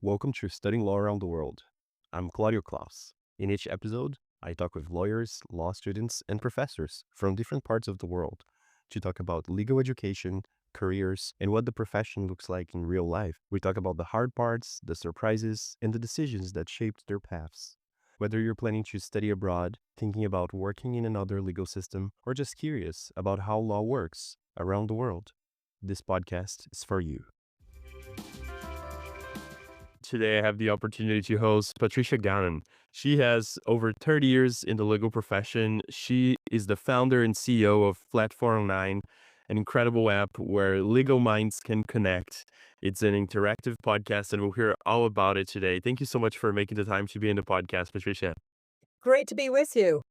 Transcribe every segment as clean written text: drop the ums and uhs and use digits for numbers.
Welcome to Studying Law Around the World. I'm Claudio Klaus. In each episode, I talk with lawyers, law students, and professors from different parts of the world to talk about legal education, careers, and what the profession looks like in real life. We talk about the hard parts, the surprises, and the decisions that shaped their paths. Whether you're planning to study abroad, thinking about working in another legal system, or just curious about how law works around the world, this podcast is for you. Today, I have the opportunity to host Patricia Gannon. She has over 30 years in the legal profession. She is the founder and CEO of Platforum9, an incredible app where legal minds can connect. It's an interactive podcast, and we'll hear all about it today. Thank you so much for making the time to be in the podcast, Patricia. Great to be with you.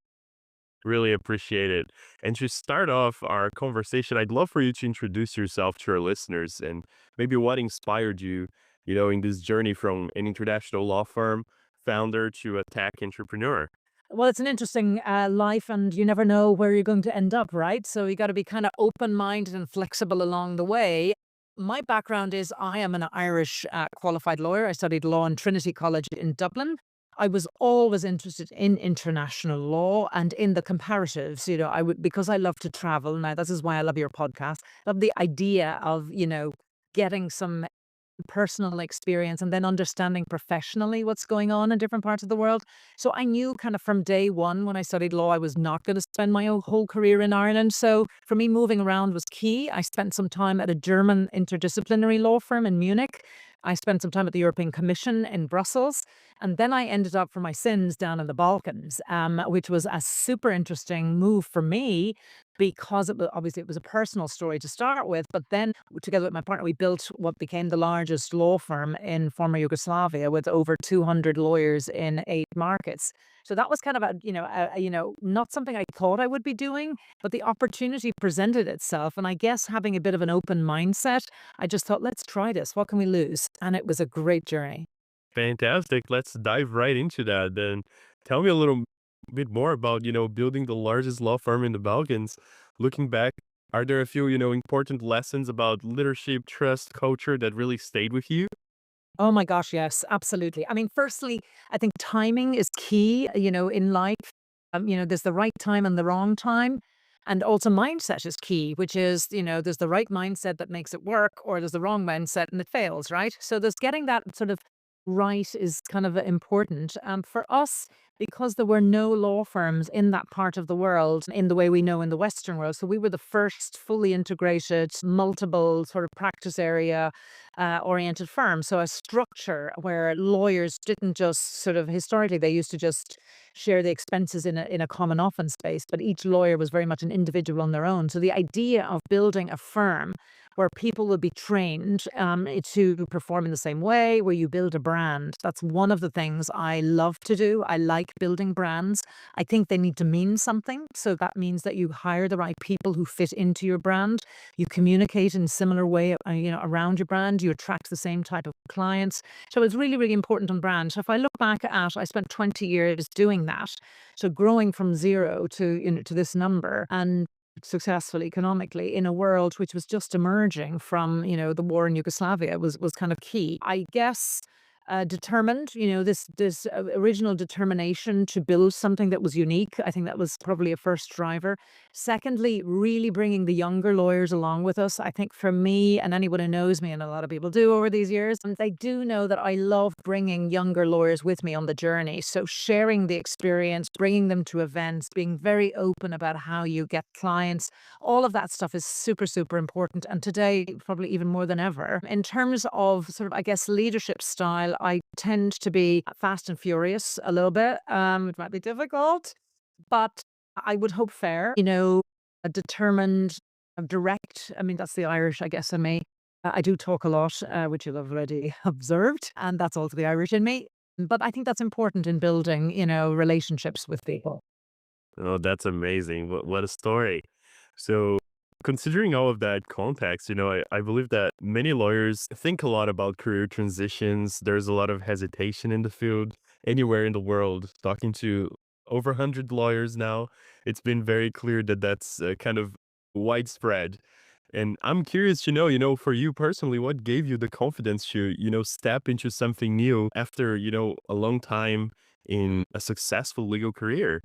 Really appreciate it. And to start off our conversation, I'd love for you to introduce yourself to our listeners and maybe what inspired you, in this journey from an international law firm founder to a tech entrepreneur. Well, it's an interesting life, and you never know where you're going to end up, right? So you got to be kind of open minded and flexible along the way. My background is I am an Irish qualified lawyer. I studied law in Trinity College in Dublin. I was always interested in international law and in the comparatives. I would, because I love to travel. Now, this is why I love your podcast. Love the idea of, getting some personal experience and then understanding professionally what's going on in different parts of the world. So I knew kind of from day one when I studied law, I was not going to spend my whole career in Ireland. So for me, moving around was key. I spent some time at a German interdisciplinary law firm in Munich. I spent some time at the European Commission in Brussels. And then I ended up for my sins down in the Balkans, which was a super interesting move for me because obviously it was a personal story to start with. But then together with my partner, we built what became the largest law firm in former Yugoslavia with over 200 lawyers in 8 markets. So that was kind of not something I thought I would be doing, but the opportunity presented itself. And I guess having a bit of an open mindset, I just thought, let's try this. What can we lose? And it was a great journey. Fantastic. Let's dive right into that. Then tell me a little bit more about, building the largest law firm in the Balkans. Looking back, are there a few, important lessons about leadership, trust, culture that really stayed with you? Oh my gosh, yes, absolutely. I mean, firstly, I think timing is key, in life. There's the right time and the wrong time. And also mindset is key, which is, there's the right mindset that makes it work, or there's the wrong mindset and it fails, right? So there's getting that sort of right is kind of important. For us, because there were no law firms in that part of the world in the way we know in the Western world. So we were the first fully integrated, multiple sort of practice area oriented firm. So a structure where lawyers didn't just sort of historically, they used to just share the expenses in a common office space, but each lawyer was very much an individual on their own. So the idea of building a firm where people will be trained to perform in the same way, where you build a brand. That's one of the things I love to do. I like building brands. I think they need to mean something. So that means that you hire the right people who fit into your brand. You communicate in a similar way, around your brand. You attract the same type of clients. So it's really, really important on brand. So if I look back at, I spent 20 years doing that. So growing from zero to this number and successful economically in a world which was just emerging from, the war in Yugoslavia was kind of key. I guess determined, this original determination to build something that was unique. I think that was probably a first driver. Secondly, really bringing the younger lawyers along with us. I think for me and anyone who knows me, and a lot of people do over these years, they do know that I love bringing younger lawyers with me on the journey. So sharing the experience, bringing them to events, being very open about how you get clients, all of that stuff is super, super important. And today, probably even more than ever. In terms of sort of, I guess, leadership style, I tend to be fast and furious a little bit. It might be difficult, but I would hope fair, determined, direct. I mean, that's the Irish, I guess, in me. I do talk a lot, which you'll have already observed, and that's also the Irish in me. But I think that's important in building, relationships with people. Oh, that's amazing. What a story. So, considering all of that context, I believe that many lawyers think a lot about career transitions. There's a lot of hesitation in the field, anywhere in the world. Talking to over 100 lawyers now, it's been very clear that that's kind of widespread. And I'm curious to know, for you personally, what gave you the confidence to, step into something new after, a long time in a successful legal career?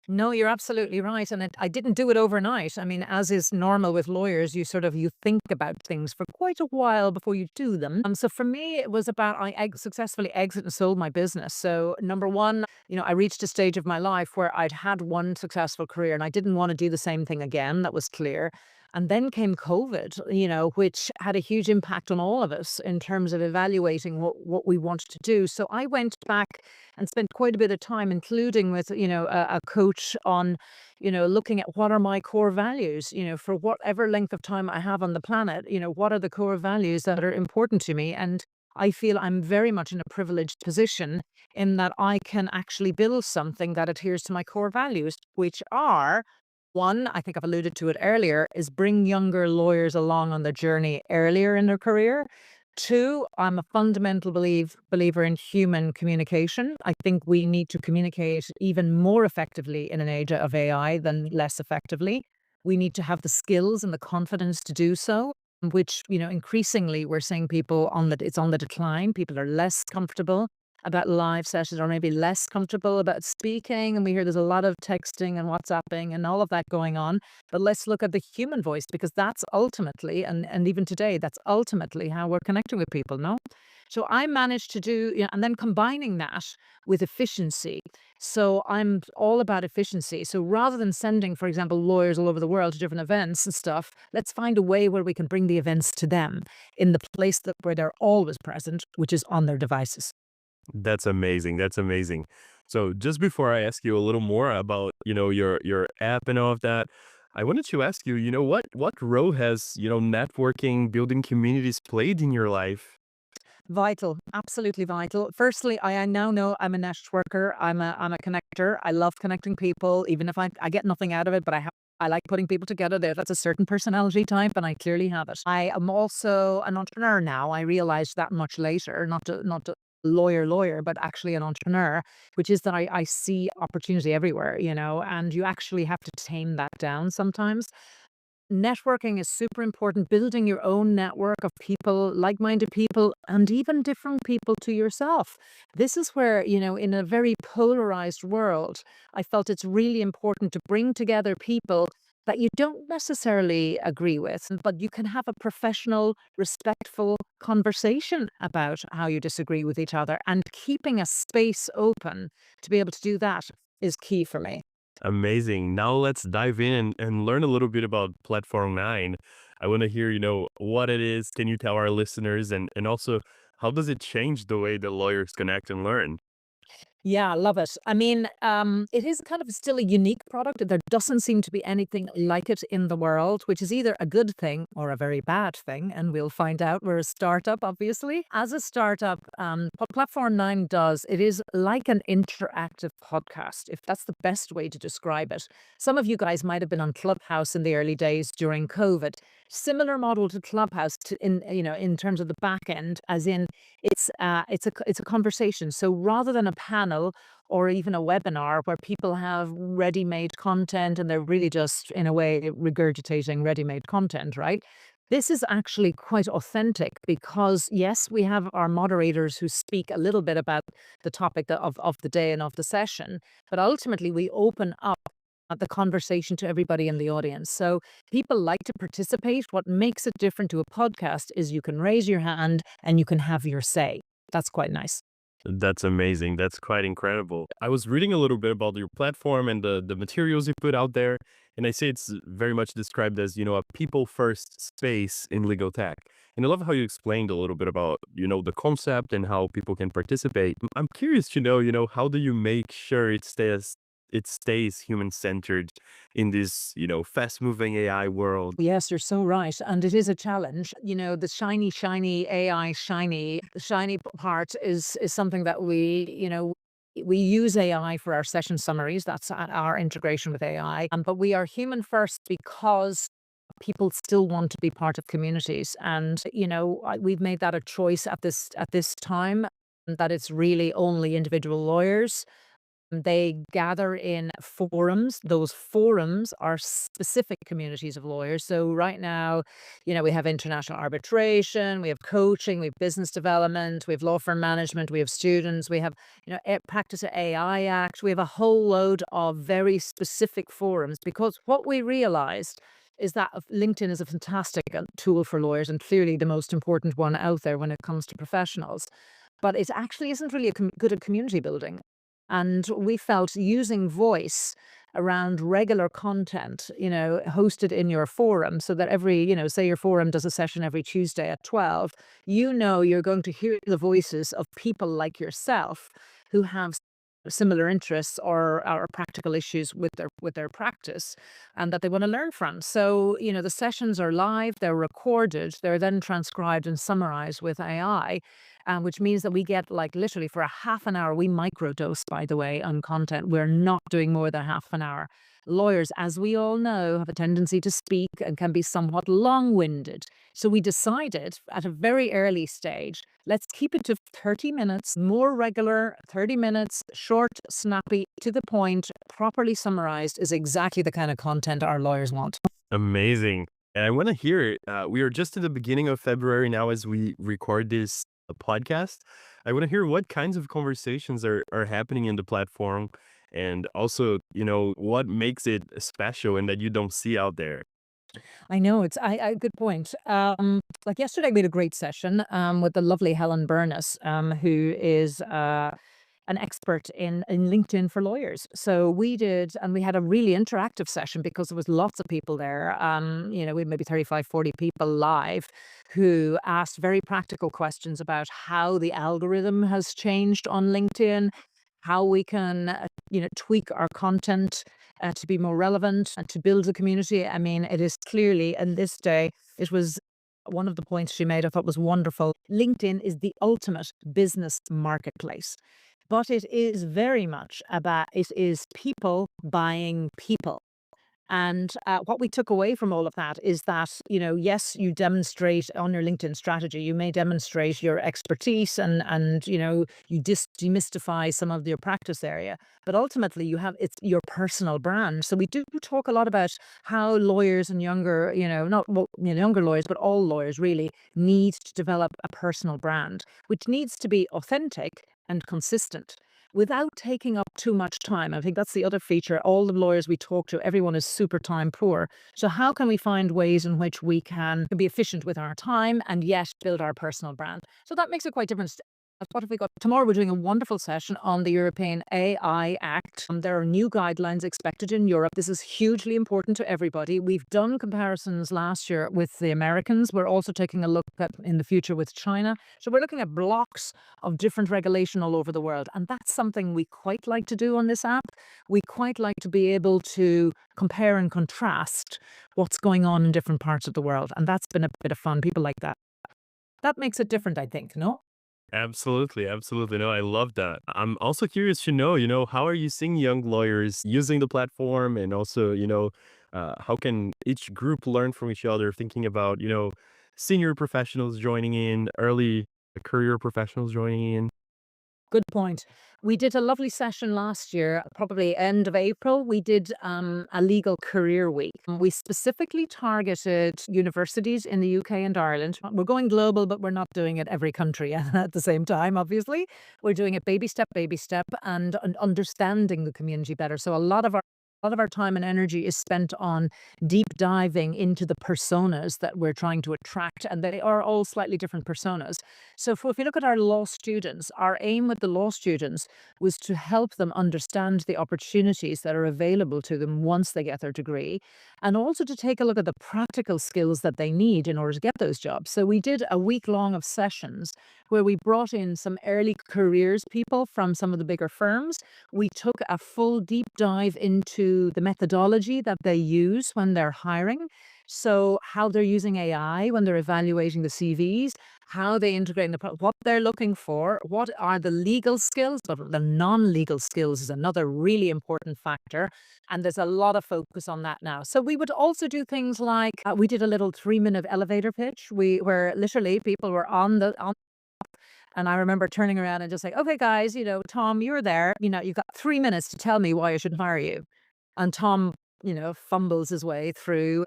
No, you're absolutely right, and I didn't do it overnight. I mean, as is normal with lawyers, you think about things for quite a while before you do them. So for me, it was about successfully exit and sold my business. So number one, I reached a stage of my life where I'd had one successful career, and I didn't want to do the same thing again. That was clear. And then came COVID, which had a huge impact on all of us in terms of evaluating what we wanted to do. So I went back and spent quite a bit of time, including with, a coach on, looking at what are my core values, for whatever length of time I have on the planet, what are the core values that are important to me? And I feel I'm very much in a privileged position in that I can actually build something that adheres to my core values, which are one, I think I've alluded to it earlier, is bring younger lawyers along on the journey earlier in their career. Two, I'm a fundamental believer in human communication. I think we need to communicate even more effectively in an age of AI than less effectively. We need to have the skills and the confidence to do so, which, increasingly we're seeing it's on the decline. People are less comfortable about live sessions or maybe less comfortable about speaking. And we hear there's a lot of texting and WhatsApping and all of that going on. But let's look at the human voice because that's ultimately, and even today, that's ultimately how we're connecting with people, no? So I managed to do, and then combining that with efficiency. So I'm all about efficiency. So rather than sending, for example, lawyers all over the world to different events and stuff, let's find a way where we can bring the events to them in the place where they're always present, which is on their devices. That's amazing. That's amazing. So just before I ask you a little more about, your app and all of that, I wanted to ask you, what role has, networking, building communities played in your life? Vital, absolutely vital. Firstly, I now know I'm a networker. I'm a connector. I love connecting people, even if I get nothing out of it, but I like putting people together. That's a certain personality type, and I clearly have it. I am also an entrepreneur now. I realized that much later, not a lawyer, but actually an entrepreneur, which is that I see opportunity everywhere, and you actually have to tame that down sometimes. Networking is super important, building your own network of people, like-minded people, and even different people to yourself. This is where, in a very polarized world, I felt it's really important to bring together people that you don't necessarily agree with, but you can have a professional, respectful conversation about how you disagree with each other. And keeping a space open to be able to do that is key for me. Amazing. Now let's dive in and learn a little bit about Platform 9. I want to hear, what it is. Can you tell our listeners and also how does it change the way the lawyers connect and learn? Yeah, love it. I mean, it is kind of still a unique product. There doesn't seem to be anything like it in the world, which is either a good thing or a very bad thing. And we'll find out. We're a startup, obviously. As a startup, what Platform 9 does, it is like an interactive podcast, if that's the best way to describe it. Some of you guys might have been on Clubhouse in the early days during COVID. Similar model to Clubhouse in terms of the back end, as in it's a conversation. So rather than a panel or even a webinar where people have ready-made content and they're really just in a way regurgitating ready-made content, right? This is actually quite authentic because yes, we have our moderators who speak a little bit about the topic of the day and of the session, but ultimately we open up the conversation to everybody in the audience. So people like to participate. What makes it different to a podcast is you can raise your hand and you can have your say. That's quite nice. That's amazing. That's quite incredible. I was reading a little bit about your platform and the materials you put out there, and I say it's very much described as, a people first space in legal tech. And I love how you explained a little bit about, the concept and how people can participate. I'm curious to know, how do you make sure it stays human centered in this, fast moving AI world? Yes, you're so right. And it is a challenge. The shiny AI the shiny part is something that we use AI for our session summaries. That's our integration with AI. But we are human first because people still want to be part of communities. And, we've made that a choice at this time that it's really only individual lawyers They gather in forums. Those forums are specific communities of lawyers. So right now, we have international arbitration, we have coaching, we have business development, we have law firm management, we have students, we have, Practice AI Act. We have a whole load of very specific forums because what we realized is that LinkedIn is a fantastic tool for lawyers and clearly the most important one out there when it comes to professionals. But it actually isn't really good at community building. And we felt using voice around regular content, hosted in your forum so that every, say your forum does a session every Tuesday at 12, you're going to hear the voices of people like yourself who have similar interests or practical issues with their practice and that they want to learn from. So, the sessions are live, they're recorded, they're then transcribed and summarized with AI, which means that we get like literally for a half an hour, we microdose, by the way, on content. We're not doing more than half an hour. Lawyers, as we all know, have a tendency to speak and can be somewhat long winded. So we decided at a very early stage, let's keep it to 30 minutes, more regular, 30 minutes, short, snappy, to the point, properly summarized is exactly the kind of content our lawyers want. Amazing. And I want to hear it. We are just at the beginning of February now as we record this podcast. I want to hear what kinds of conversations are happening in the platform and also, what makes it special and that you don't see out there. I know it's I good point. Like yesterday, we had a great session with the lovely Helen Burness, who is an expert in LinkedIn for lawyers. So we did, and we had a really interactive session because there was lots of people there. We had maybe 35, 40 people live who asked very practical questions about how the algorithm has changed on LinkedIn, how we can, tweak our content to be more relevant and to build a community. I mean, it is clearly, in this day, it was one of the points she made I thought was wonderful. LinkedIn is the ultimate business marketplace, but it is very much about, it is people buying people. And what we took away from all of that is that, yes, you demonstrate on your LinkedIn strategy, you may demonstrate your expertise and you demystify some of your practice area, but ultimately it's your personal brand. So we do talk a lot about how lawyers and younger, not well, younger lawyers, but all lawyers really need to develop a personal brand, which needs to be authentic and consistent without taking up too much time. I think that's the other feature. All the lawyers we talk to, everyone is super time poor. So how can we find ways in which we can be efficient with our time and yet build our personal brand? So that makes it quite different. What have we got? Tomorrow we're doing a wonderful session on the European AI Act. There are new guidelines expected in Europe. This is hugely important to everybody. We've done comparisons last year with the Americans. We're also taking a look at in the future with China. So we're looking at blocks of different regulation all over the world. And that's something we quite like to do on this app. We quite like to be able to compare and contrast what's going on in different parts of the world. And that's been a bit of fun. People like that. That makes it different, I think, no? Absolutely, absolutely. No, I love that. I'm also curious to know, how are you seeing young lawyers using the platform and also, how can each group learn from each other, thinking about, senior professionals joining in, early career professionals joining in. Good point. We did a lovely session last year, probably end of April. We did a legal career week. We specifically targeted universities in the UK and Ireland. We're going global, but we're not doing it every country at the same time, obviously. We're doing it baby step, and understanding the community better. So a lot of our time and energy is spent on deep diving into the personas that we're trying to attract, and they are all slightly different personas. So if you look at our law students, our aim with the law students was to help them understand the opportunities that are available to them once they get their degree, and also to take a look at the practical skills that they need in order to get those jobs. So we did a week long of sessions where we brought in some early careers people from some of the bigger firms. We took a full deep dive into the methodology that they use when they're hiring. So how they're using AI when they're evaluating the CVs, how they integrate in what they're looking for, what are the legal skills, but the non-legal skills is another really important factor. And there's a lot of focus on that now. So we would also do things like we did a little 3-minute elevator pitch. Where literally people were on And I remember turning around and just like, okay, guys, Tom, you're there. You've got 3 minutes to tell me why I should hire you. And Tom, fumbles his way through,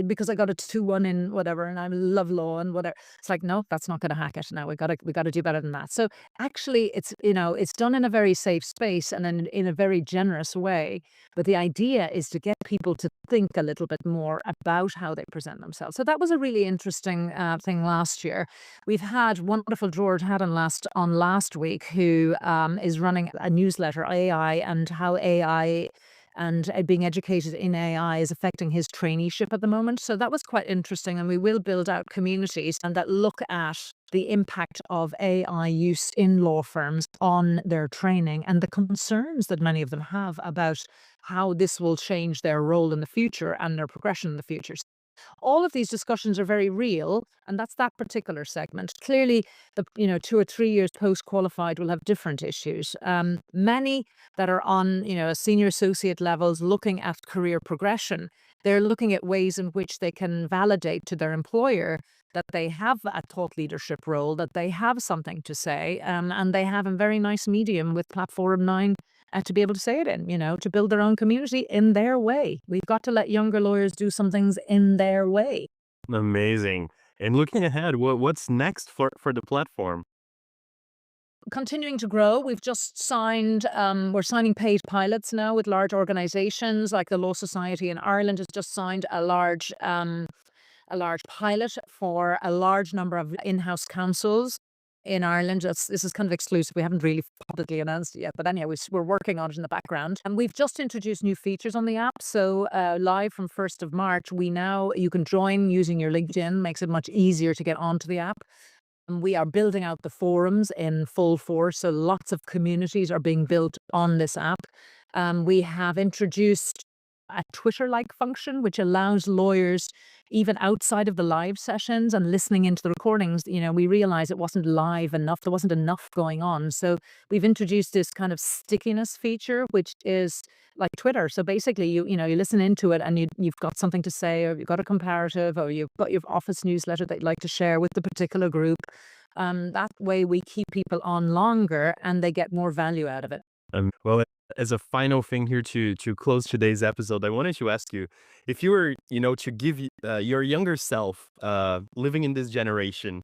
because I got a 2-1 in whatever, and I love law and whatever. It's like, no, that's not going to hack it. No, we got to do better than that. So actually, it's done in a very safe space and in a very generous way. But the idea is to get people to think a little bit more about how they present themselves. So that was a really interesting thing last year. We've had wonderful George Haddon last week, who is running a newsletter, AI, and how AI and being educated in AI is affecting his traineeship at the moment. So that was quite interesting. And we will build out communities and that look at the impact of AI use in law firms on their training and the concerns that many of them have about how this will change their role in the future and their progression in the future. All of these discussions are very real, and that's that particular segment. Clearly, the 2 or 3 years post qualified will have different issues. Many that are on senior associate levels looking at career progression, they're looking at ways in which they can validate to their employer that they have a thought leadership role, that they have something to say, and they have a very nice medium with Platforum9 to be able to say it in, to build their own community in their way. We've got to let younger lawyers do some things in their way. Amazing. And looking ahead, what's next for the platform? Continuing to grow. We've just signed, we're signing paid pilots now with large organizations like the Law Society in Ireland has just signed a large pilot for a large number of in-house counsels in Ireland. This is kind of exclusive. We haven't really publicly announced it yet, but anyhow, we're working on it in the background. And we've just introduced new features on the app. So live from 1st of March, you can join using your LinkedIn. Makes it much easier to get onto the app. And we are building out the forums in full force. So lots of communities are being built on this app. We have introduced a Twitter-like function, which allows lawyers, even outside of the live sessions and listening into the recordings, we realized it wasn't live enough. There wasn't enough going on. So we've introduced this kind of stickiness feature, which is like Twitter. So basically, you listen into it and you've got something to say, or you've got a comparative, or you've got your office newsletter that you'd like to share with the particular group. That way we keep people on longer and they get more value out of it. Well, as a final thing here to close today's episode, I wanted to ask you if you were, to give your younger self living in this generation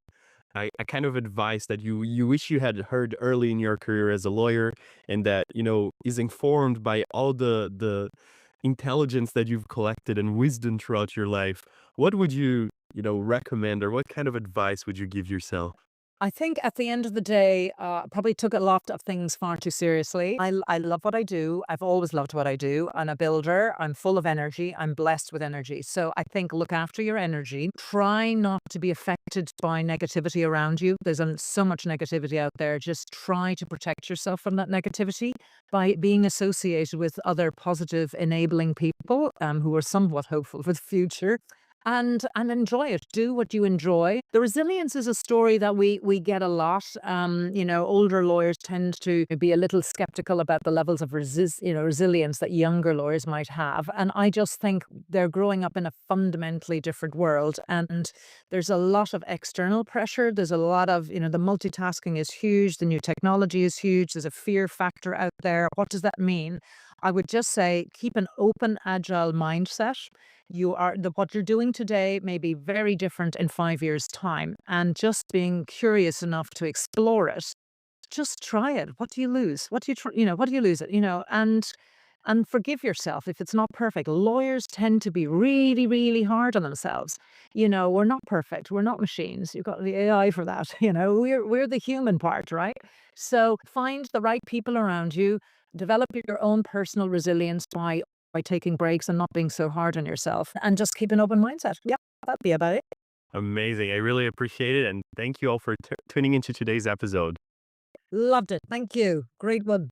a kind of advice that you wish you had heard early in your career as a lawyer, and that is informed by all the intelligence that you've collected and wisdom throughout your life. What would you recommend, or what kind of advice would you give yourself? I think at the end of the day, probably took a lot of things far too seriously. I love what I do. I've always loved what I do. I'm a builder. I'm full of energy. I'm blessed with energy. So I think look after your energy. Try not to be affected by negativity around you. There's so much negativity out there. Just try to protect yourself from that negativity by being associated with other positive, enabling people who are somewhat hopeful for the future. And enjoy it. Do what you enjoy. The resilience is a story that we get a lot. Older lawyers tend to be a little skeptical about the levels of resilience that younger lawyers might have. And I just think they're growing up in a fundamentally different world. And there's a lot of external pressure. There's a lot of, the multitasking is huge. The new technology is huge. There's a fear factor out there. What does that mean? I would just say keep an open, agile mindset. What you're doing today may be very different in 5 years' time, and just being curious enough to explore it. Just try it. What do you lose? What do you lose it? And forgive yourself if it's not perfect. Lawyers tend to be really, really hard on themselves. We're not perfect. We're not machines. You've got the AI for that. We're the human part, right? So find the right people around you. Develop your own personal resilience by taking breaks and not being so hard on yourself, and just keep an open mindset. Yeah, that'd be about it. Amazing. I really appreciate it. And thank you all for tuning into today's episode. Loved it. Thank you. Great one.